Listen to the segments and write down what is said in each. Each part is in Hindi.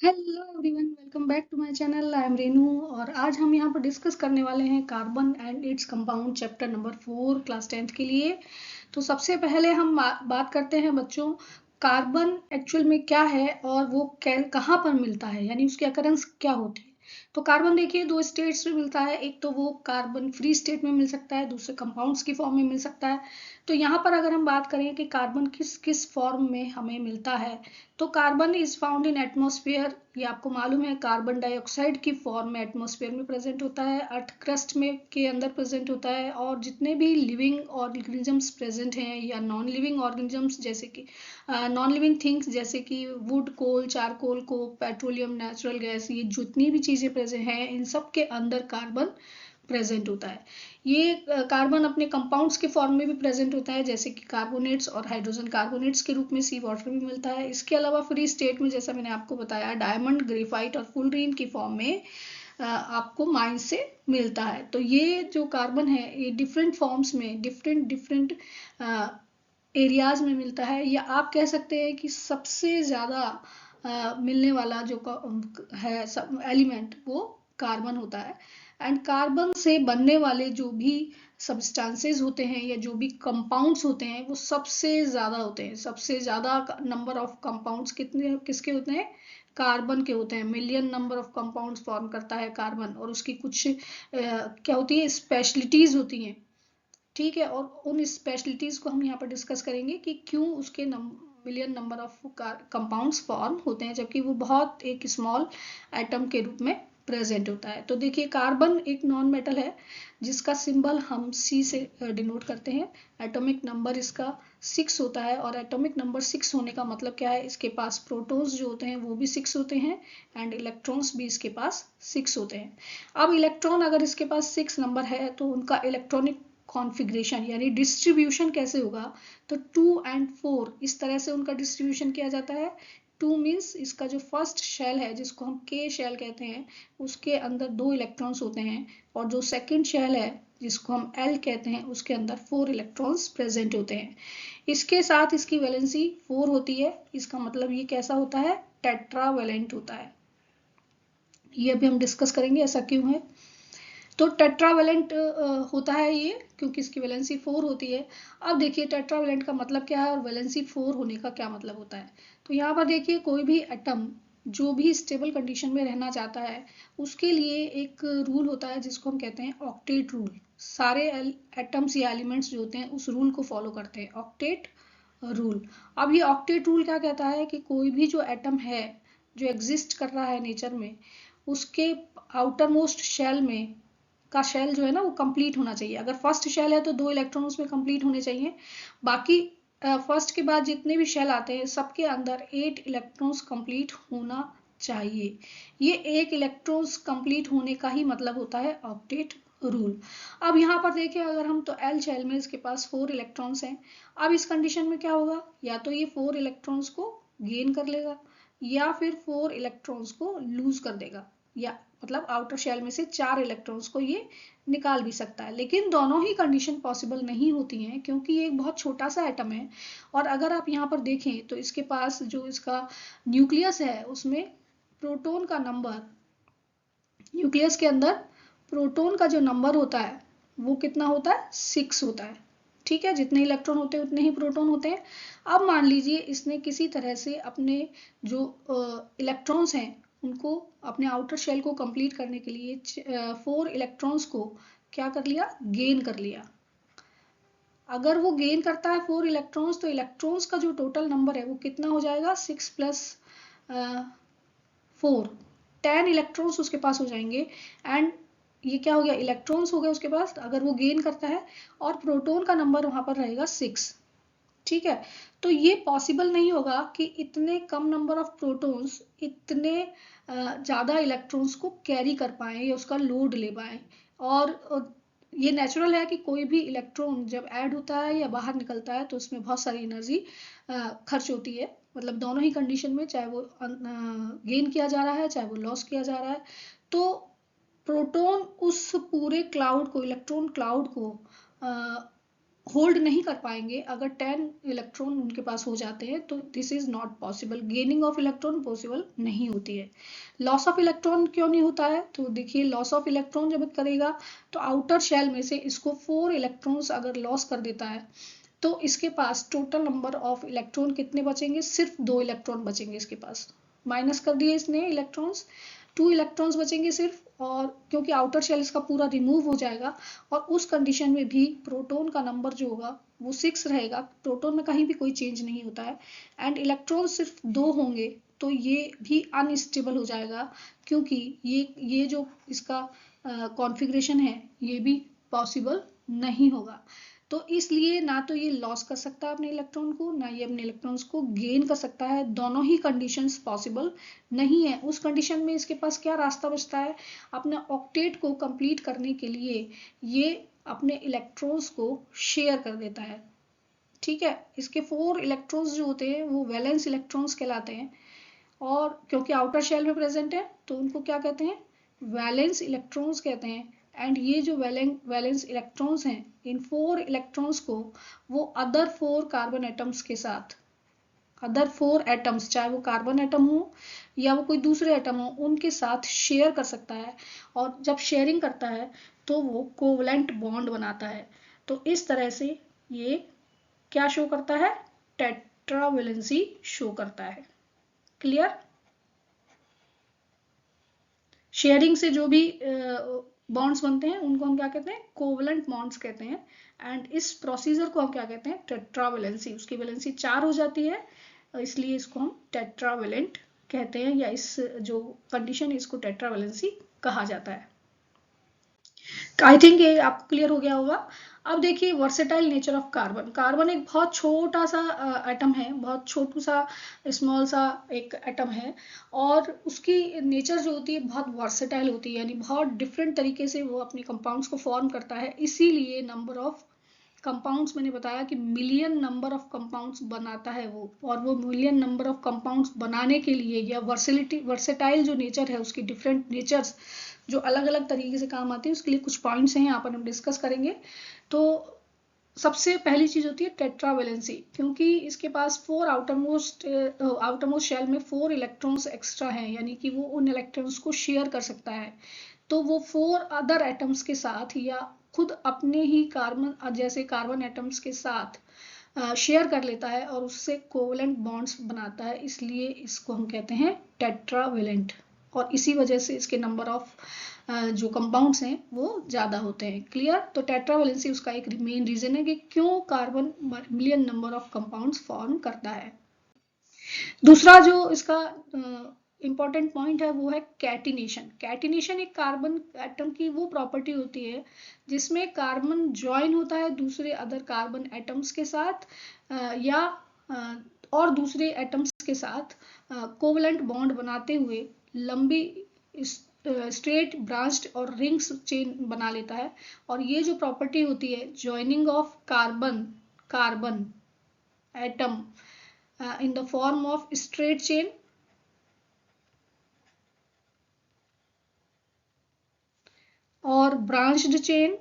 Hello everyone, welcome back to my channel. I am Renu और आज हम यहाँ पर डिस्कस करने वाले हैं carbon and its compound chapter number 4 class 10th के लिए। तो सबसे पहले हम बात करते हैं बच्चों, कार्बन एक्चुअल में क्या है और वो कहाँ पर मिलता है, यानी उसकी अकरेंस क्या होती है। तो कार्बन देखिए दो स्टेट्स में मिलता है, एक तो वो कार्बन फ्री स्टेट में मिल सकता है, दूसरे कंपाउंड्स की फॉर्म में मिल सकता है। तो यहाँ पर अगर हम बात करें कि कार्बन किस किस फॉर्म में हमें मिलता है, तो carbon is found in atmosphere. ये आपको मालूम है, कार्बन डाइऑक्साइड की फॉर्म में एटमॉस्फेयर में प्रेजेंट होता है, अर्थ क्रस्ट में के अंदर प्रेजेंट होता है। और जितने भी लिविंग ऑर्गेनिजम्स प्रेजेंट हैं या नॉन लिविंग ऑर्गेनिजम्स जैसे कि नॉन लिविंग थिंग्स जैसे कि wood, coal, charcoal, coke, petroleum, natural gas, ये जितनी भी चीजें प्रेजेंट हैं इन सब के अंदर कार्बन प्रेजेंट होता है। ये कार्बन अपने कंपाउंड्स के फॉर्म में भी प्रेजेंट होता है, जैसे कि कार्बोनेट्स और हाइड्रोजन कार्बोनेट्स के रूप में सी वाटर में मिलता है। इसके अलावा फ्री स्टेट में, जैसा मैंने आपको बताया, डायमंड, ग्रेफाइट और फुलरीन की फॉर्म में आपको माइन से मिलता है। तो ये जो कार्बन है ये डिफरेंट फॉर्म्स में डिफरेंट डिफरेंट एरियाज में मिलता है, या आप कह सकते हैं कि सबसे ज़्यादा मिलने वाला जो है एलिमेंट वो कार्बन होता है। एंड कार्बन से बनने वाले जो भी सब्सटेंसेस होते हैं या जो भी कंपाउंड्स होते हैं वो सबसे ज़्यादा होते हैं। सबसे ज़्यादा नंबर ऑफ कंपाउंड्स कितने किसके होते हैं? कार्बन के होते हैं। Million number of compounds form करता है कार्बन, और उसकी कुछ क्या होती है, स्पेशलिटीज होती हैं। ठीक है, और उन स्पेशलिटीज को हम यहाँ पर डिस्कस करेंगे कि क्यों उसके million number of compounds form होते हैं, जबकि वो बहुत एक स्मॉल एटम के रूप में प्रेजेंट होता है। तो देखिए, कार्बन एक नॉन मेटल है जिसका सिंबल हम सी से डिनोट करते हैं। एटॉमिक नंबर इसका 6 होता है, और एटॉमिक नंबर 6 होने का मतलब क्या है, इसके पास प्रोटॉन्स जो होते हैं वो भी 6 होते हैं एंड इलेक्ट्रॉन्स भी इसके पास 6 होते हैं। अब इलेक्ट्रॉन अगर इसके पास 6 नंबर है तो उनका इलेक्ट्रॉनिक कॉन्फ़िगरेशन यानी डिस्ट्रीब्यूशन कैसे होगा, तो 2 एंड 4 इस तरह से उनका डिस्ट्रीब्यूशन किया जाता है। 2 मीन्स इसका जो फर्स्ट शेल है जिसको हम के शेल कहते हैं, उसके अंदर 2 इलेक्ट्रॉन्स होते हैं, और जो सेकंड शेल है जिसको हम एल कहते हैं उसके अंदर 4 इलेक्ट्रॉन्स प्रेजेंट होते हैं। इसके साथ इसकी वैलेंसी 4 होती है। इसका मतलब ये कैसा होता है, टेट्रावेलेंट होता है। ये अभी हम डिस्कस करेंगे ऐसा क्यों है। तो टेट्रावेलेंट होता है ये क्योंकि इसकी वैलेंसी 4 होती है। अब देखिए टेट्रावेलेंट का मतलब क्या है और वैलेंसी 4 होने का क्या मतलब होता है। तो यहाँ पर देखिए, कोई भी एटम जो भी स्टेबल कंडीशन में रहना चाहता है उसके लिए एक रूल होता है जिसको हम कहते हैं ऑक्टेट रूल। सारे एटम्स या एलिमेंट्स जो होते हैं उस रूल को फॉलो करते हैं, ऑक्टेट रूल। अब ये ऑक्टेट रूल क्या कहता है कि कोई भी जो एटम है जो एग्जिस्ट कर रहा है नेचर में, उसके आउटर मोस्ट शेल में का शेल जो है ना वो कंप्लीट होना चाहिए। अगर फर्स्ट शेल है तो 2 इलेक्ट्रॉन उसमें कंप्लीट होने चाहिए। बाकी फर्स्ट के बाद जितने भी शेल आते हैं सबके अंदर 8 इलेक्ट्रॉन्स कंप्लीट होना चाहिए। ये 1 इलेक्ट्रॉन्स कंप्लीट होने का ही मतलब होता है ऑक्टेट रूल। अब यहाँ पर देखिए, अगर हम तो एल शेल में इसके पास 4 इलेक्ट्रॉन्स हैं। अब इस कंडीशन में क्या होगा, या तो ये 4 इलेक्ट्रॉन्स को गेन कर लेगा या फिर 4 इलेक्ट्रॉन्स को लूज कर देगा, या मतलब आउटर शेल में से 4 इलेक्ट्रॉन्स को ये निकाल भी सकता है। लेकिन दोनों ही कंडीशन पॉसिबल नहीं होती हैं क्योंकि ये एक बहुत छोटा सा एटम है। और अगर आप यहाँ पर देखें तो इसके पास जो इसका न्यूक्लियस है उसमें प्रोटॉन का नंबर, न्यूक्लियस के अंदर प्रोटॉन का जो नंबर होता है वो कितना होता है, 6 होता है। ठीक है, जितने इलेक्ट्रॉन होते हैं उतने ही प्रोटॉन होते हैं। अब मान लीजिए इसने किसी तरह से अपने जो इलेक्ट्रॉन्स हैं उनको अपने आउटर शेल को कंप्लीट करने के लिए 4 इलेक्ट्रॉन्स को क्या कर लिया, गेन कर लिया। अगर वो गेन करता है 4 इलेक्ट्रॉन्स तो इलेक्ट्रॉन्स का जो टोटल नंबर है वो कितना हो जाएगा, 6 प्लस 4, 10 इलेक्ट्रॉन्स उसके पास हो जाएंगे। एंड ये क्या हो गया, इलेक्ट्रॉन्स हो गए उसके पास अगर वो गेन करता है, और प्रोटॉन का नंबर वहां पर रहेगा 6। ठीक है, तो ये पॉसिबल नहीं होगा कि इतने कम नंबर ऑफ प्रोटॉन्स इतने ज़्यादा इलेक्ट्रॉन्स को कैरी कर पाए या उसका लोड ले पाए। और ये नेचुरल है कि कोई भी इलेक्ट्रॉन जब ऐड होता है या बाहर निकलता है तो उसमें बहुत सारी एनर्जी खर्च होती है। मतलब दोनों ही कंडीशन में, चाहे वो गेन किया जा रहा है चाहे वो लॉस किया जा रहा है, तो प्रोटॉन उस पूरे क्लाउड को, इलेक्ट्रॉन क्लाउड को होल्ड नहीं कर पाएंगे अगर 10 इलेक्ट्रॉन उनके पास हो जाते हैं, तो this is not possible, gaining of electron possible नहीं होती है। लॉस ऑफ इलेक्ट्रॉन क्यों नहीं होता है, तो देखिए लॉस ऑफ इलेक्ट्रॉन जब करेगा तो आउटर शेल में से इसको 4 इलेक्ट्रॉन्स अगर लॉस कर देता है, तो इसके पास टोटल नंबर ऑफ इलेक्ट्रॉन कितने बचेंगे, सिर्फ 2 इलेक्ट्रॉन बचेंगे इसके पास। माइनस कर दिए इसने इलेक्ट्रॉन्स, 2 इलेक्ट्रॉन्स बचेंगे सिर्फ, और क्योंकि आउटर शेल इसका पूरा रिमूव हो जाएगा, और उस कंडीशन में भी प्रोटॉन का नंबर जो होगा वो 6 रहेगा, प्रोटॉन में कहीं भी कोई चेंज नहीं होता है, एंड इलेक्ट्रॉन सिर्फ 2 होंगे, तो ये भी अनस्टेबल हो जाएगा, क्योंकि ये जो इसका कॉन्फ़िगरेशन है ये भी पॉसिबल नहीं होगा। तो इसलिए ना तो ये लॉस कर सकता है अपने इलेक्ट्रॉन को, ना ये अपने इलेक्ट्रॉन्स को गेन कर सकता है, दोनों ही कंडीशंस पॉसिबल नहीं है। उस कंडीशन में इसके पास क्या रास्ता बचता है, अपने ऑक्टेट को कंप्लीट करने के लिए ये अपने इलेक्ट्रॉन्स को शेयर कर देता है। ठीक है, इसके 4 इलेक्ट्रॉन्स जो होते हैं वो वैलेंस इलेक्ट्रॉन्स कहलाते हैं, और क्योंकि आउटर शेल में प्रेजेंट है तो उनको क्या कहते हैं, वैलेंस इलेक्ट्रॉन्स कहते हैं। एंड ये जो वैलेंस इलेक्ट्रॉन्स हैं, इन 4 इलेक्ट्रॉन्स को वो अदर 4 कार्बन एटम्स के साथ, अदर 4 एटम्स, चाहे वो कार्बन एटम हो या वो कोई दूसरे एटम हो, उनके साथ शेयर कर सकता है, और जब शेयरिंग करता है तो वो कोवलेंट बॉन्ड बनाता है। तो इस तरह से ये क्या शो करता है, टेट्रावेलेंसी शो करता है। क्लियर। शेयरिंग से जो भी बॉन्ड्स बनते हैं उनको हम क्या कहते हैं, कोवलेंट बॉन्ड्स कहते हैं। एंड इस प्रोसीजर को हम क्या कहते हैं, टेट्रावेलेंसी। उसकी वैलेंसी 4 हो जाती है, इसलिए इसको हम टेट्रावेलेंट कहते हैं, या इस जो कंडीशन है इसको टेट्रावेलेंसी कहा जाता है। आई थिंक ये आपको क्लियर हो गया होगा। अब देखिए versatile nature of carbon. Carbon एक बहुत छोटा सा एटम है, बहुत छोटू सा स्मॉल सा एक एटम है, और उसकी नेचर जो होती है बहुत वर्सेटाइल होती है, यानी बहुत डिफरेंट तरीके से वो अपने कंपाउंड्स को फॉर्म करता है। इसीलिए नंबर ऑफ कंपाउंड्स, मैंने बताया कि मिलियन नंबर ऑफ कंपाउंड्स बनाता है वो, और वो मिलियन नंबर ऑफ कंपाउंड्स बनाने के लिए, या वर्सेटाइल जो नेचर है उसकी डिफरेंट नेचर्स जो अलग अलग तरीके से काम आती है, उसके लिए कुछ पॉइंट्स हैं यहाँ पर हम डिस्कस करेंगे। तो सबसे पहली चीज होती है टेट्रावेलेंसी, क्योंकि इसके पास 4 आउटरमोस्ट शेल में 4 इलेक्ट्रॉन्स एक्स्ट्रा हैं, यानी कि वो उन इलेक्ट्रॉन्स को शेयर कर सकता है। तो वो 4 अदर एटम्स के साथ, या खुद अपने ही कार्बन, जैसे कार्बन एटम्स के साथ शेयर कर लेता है, और उससे कोवलेंट बॉन्ड्स बनाता है, इसलिए इसको हम कहते हैं टेट्रावेलेंट। और इसी वजह से इसके नंबर ऑफ जो कंपाउंड्स हैं वो ज्यादा होते हैं। क्लियर। तो टेट्रावेलेंसी उसका एक मेन रीजन है कि क्यों carbon million number of compounds form करता है। दूसरा जो इसका इंपॉर्टेंट पॉइंट है वो है कैटिनेशन। कैटिनेशन एक कार्बन एटम की वो प्रॉपर्टी होती है जिसमें कार्बन ज्वाइन होता है दूसरे अदर कार्बन एटम्स के साथ, या और दूसरे एटम्स के साथ कोवलेंट बॉन्ड बनाते हुए लंबी स्ट्रेट ब्रांच्ड और रिंग्स चेन बना लेता है। और ये जो प्रॉपर्टी होती है joining of carbon atom in the form of straight chain और branched chain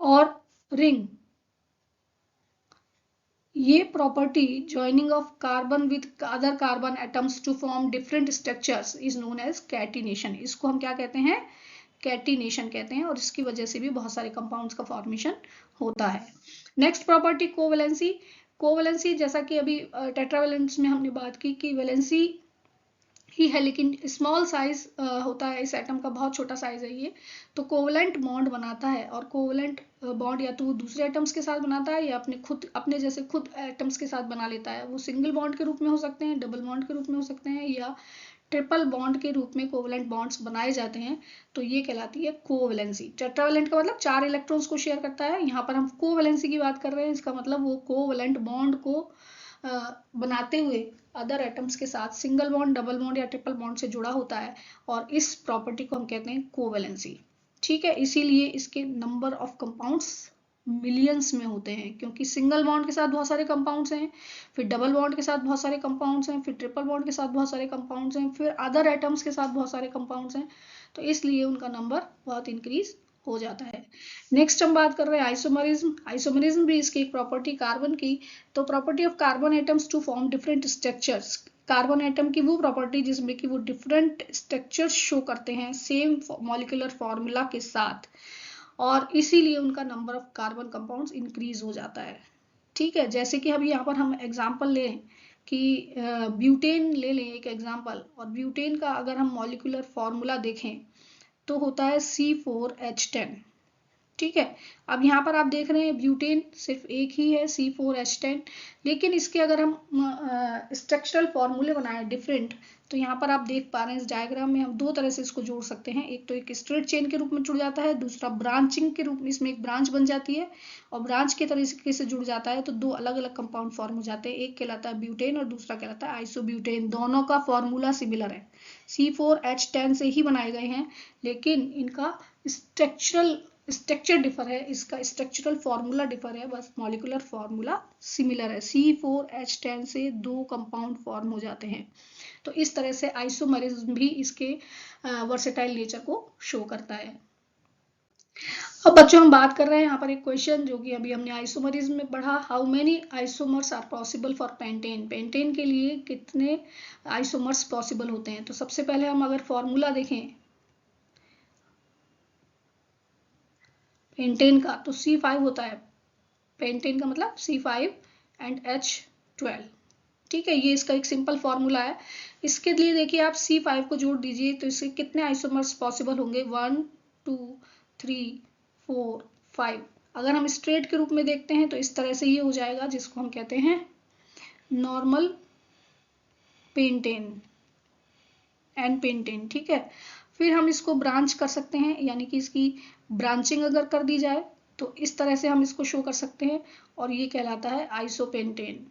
और रिंग, ये property joining of carbon with other carbon atoms to form different structures is known as catenation. इसको हम क्या कहते हैं, कैटिनेशन कहते हैं, और इसकी वजह से भी बहुत सारे कंपाउंड्स का फॉर्मेशन होता है। Next property covalency. कोवैलेंसी जैसा कि अभी टेट्रावेलेंस में हमने बात की कि वैलेंसी ही है, लेकिन स्मॉल साइज होता है इस एटम का, बहुत छोटा साइज है ये। तो कोवलेंट बॉन्ड बनाता है, और कोवलेंट बॉन्ड या तो वो दूसरे एटम्स के साथ बनाता है, या अपने जैसे खुद एटम्स के साथ बना लेता है। वो सिंगल बॉन्ड के रूप में हो सकते हैं, डबल बॉन्ड के रूप में हो सकते हैं, या ट्रिपल बॉन्ड के रूप में कोवलेंट बॉन्ड्स बनाए जाते हैं। तो ये कहलाती है कोवैलेंसी। टेट्रावेलेंट का मतलब 4 इलेक्ट्रॉन्स को शेयर करता है, यहाँ पर हम कोवैलेंसी की बात कर रहे हैं, इसका मतलब वो कोवलेंट बॉन्ड को बनाते हुए अदर एटम्स के साथ सिंगल बॉन्ड, डबल बॉन्ड या ट्रिपल बॉन्ड से जुड़ा होता है, और इस प्रॉपर्टी को हम कहते हैं कोवैलेंसी। ठीक है, इसीलिए इसके नंबर ऑफ कंपाउंड्स मिलियंस में होते हैं, क्योंकि सिंगल बॉन्ड के साथ बहुत सारे कंपाउंड्स हैं, फिर डबल बॉन्ड के साथ बहुत सारे कंपाउंड्स हैं, फिर ट्रिपल बॉन्ड के साथ बहुत सारे कंपाउंड्स हैं, फिर अदर एटम्स के साथ बहुत सारे कंपाउंड्स हैं, तो इसलिए उनका नंबर बहुत इंक्रीज हो जाता है। नेक्स्ट हम बात कर रहे हैं आइसोमरिज्म। आइसोमरिज्म भी इसकी एक प्रॉपर्टी कार्बन की। तो property of carbon atoms to form different structures, carbon atom की वो प्रॉपर्टी जिसमें कि वो डिफरेंट स्ट्रक्चर्स शो करते हैं सेम मॉलिक्यूलर फॉर्मूला के साथ, और इसीलिए उनका number of carbon compounds increase हो जाता है। ठीक है, जैसे कि अभी यहाँ पर हम एग्जांपल लें कि ब्यूटेन ले लें एक एग्जांपल, और ब्यूटेन का अगर हम मॉलिक्यूलर फॉर्मूला देखें तो होता है C4H10। ठीक है, अब यहाँ पर आप देख रहे हैं ब्यूटेन सिर्फ एक ही है C4H10, लेकिन इसके अगर हम स्ट्रक्चरल फॉर्मूले बनाए डिफरेंट, तो यहाँ पर आप देख पा रहे हैं इस डायग्राम में हम दो तरह से इसको जोड़ सकते हैं। एक तो एक स्ट्रेट चेन के रूप में जुड़ जाता है, दूसरा ब्रांचिंग के रूप में, इसमें एक ब्रांच बन जाती है और ब्रांच के तरीके से जुड़ जाता है, तो दो अलग अलग कंपाउंड फॉर्म हो जाते हैं। एक कहलाता है ब्यूटेन और दूसरा कहलाता है आइसोब्यूटेन। दोनों का फॉर्मूला सिमिलर है, C4H10 से ही बनाए गए हैं, लेकिन इनका स्ट्रक्चर डिफर है, इसका स्ट्रक्चरल फॉर्मूला डिफर है, बस मॉलिक्यूलर फॉर्मूला सिमिलर है। C4H10 से दो कंपाउंड फॉर्म हो जाते हैं। तो इस तरह से आइसोमरिज्म भी इसके वर्सेटाइल नेचर को शो करता है। अब बच्चों हम बात कर रहे हैं यहाँ पर एक क्वेश्चन जो कि अभी हमने आइसोमरिज्म में पढ़ा, how many isomers are possible for pentane. Pentane के लिए कितने आइसोमर्स पॉसिबल होते हैं। तो सबसे पहले हम अगर फॉर्मूला देखें पेंटेन का, तो C5 होता है, पेंटेन का मतलब C5 एंड H12। ठीक है, ये इसका एक सिंपल फॉर्मूला है। इसके लिए देखिए आप C5 को जोड़ दीजिए तो इससे कितने आइसोमर्स पॉसिबल होंगे, 1 2 3 4 5। अगर हम स्ट्रेट के रूप में देखते हैं तो इस तरह से ये हो जाएगा, जिसको हम कहते हैं नॉर्मल पेंटेन एंड पेंटेन। ठीक है, फिर हम इसको ब्रांच कर सकते हैं, यानी कि इसकी ब्रांचिंग अगर कर दी जाए तो इस तरह से हम इसको शो कर सकते हैं, और ये कहलाता है आइसोपेंटेन।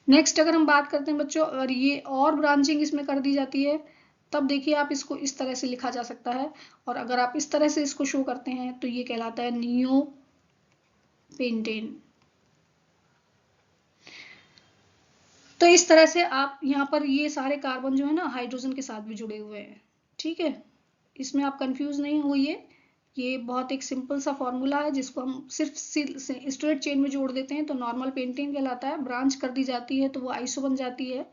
नेक्स्ट अगर हम बात करते हैं बच्चों, अगर ये और ब्रांचिंग इसमें कर दी जाती है तब देखिए आप इसको इस तरह से लिखा जा सकता है, और अगर आप इस तरह से इसको शो करते हैं तो ये कहलाता है नियो पेंटेन। तो इस तरह से आप यहाँ पर ये सारे कार्बन जो है ना हाइड्रोजन के साथ भी जुड़े हुए हैं। ठीक है, इसमें आप कंफ्यूज नहीं होइए, ये बहुत एक सिंपल सा फॉर्मूला है जिसको हम सिर्फ स्ट्रेट चेन में जोड़ देते हैं तो नॉर्मल पेंटेन कहलाता है। ब्रांच कर दी जाती है तो वो आइसो बन जाती है,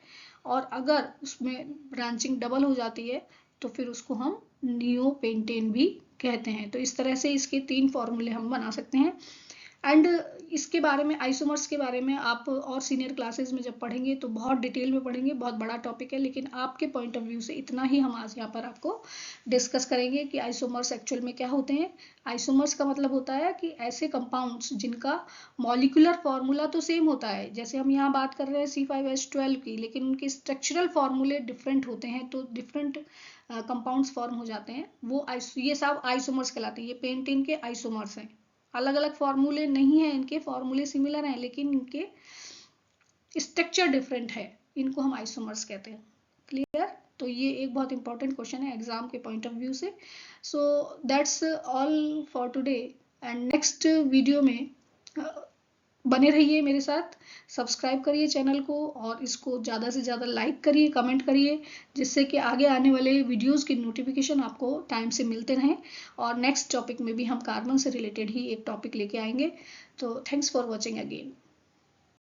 और अगर उसमें ब्रांचिंग डबल हो जाती है तो फिर उसको हम नियो पेंटेन भी कहते हैं। तो इस तरह से इसके 3 फॉर्मूले हम बना सकते हैं। एंड इसके बारे में, आइसोमर्स के बारे में आप और सीनियर क्लासेस में जब पढ़ेंगे तो बहुत डिटेल में पढ़ेंगे, बहुत बड़ा टॉपिक है, लेकिन आपके पॉइंट ऑफ व्यू से इतना ही हम आज यहाँ पर आपको डिस्कस करेंगे कि आइसोमर्स एक्चुअल में क्या होते हैं। आइसोमर्स का मतलब होता है कि ऐसे कंपाउंड्स जिनका मॉलिक्यूलर फॉर्मूला तो सेम होता है, जैसे हम यहाँ बात कर रहे हैं C5H12 की, लेकिन उनके स्ट्रक्चरल फॉर्मूले डिफरेंट होते हैं, तो डिफरेंट कंपाउंड्स फॉर्म हो जाते हैं, वो ये सब आइसोमर्स कहलाते हैं। ये पेंटेन के आइसोमर्स हैं, अलग अलग फॉर्मूले नहीं है इनके, फॉर्मूले सिमिलर हैं लेकिन इनके स्ट्रक्चर डिफरेंट है, इनको हम आइसोमर्स कहते हैं। क्लियर, तो ये एक बहुत इंपॉर्टेंट क्वेश्चन है एग्जाम के पॉइंट ऑफ व्यू से। So that's all for today, and next video में बने रहिए मेरे साथ, सब्सक्राइब करिए चैनल को और इसको ज़्यादा से ज़्यादा लाइक करिए, कमेंट करिए, जिससे कि आगे आने वाले वीडियोस की नोटिफिकेशन आपको टाइम से मिलते रहें। और नेक्स्ट टॉपिक में भी हम कार्बन से रिलेटेड ही एक टॉपिक लेके आएंगे। तो थैंक्स फॉर वॉचिंग अगेन।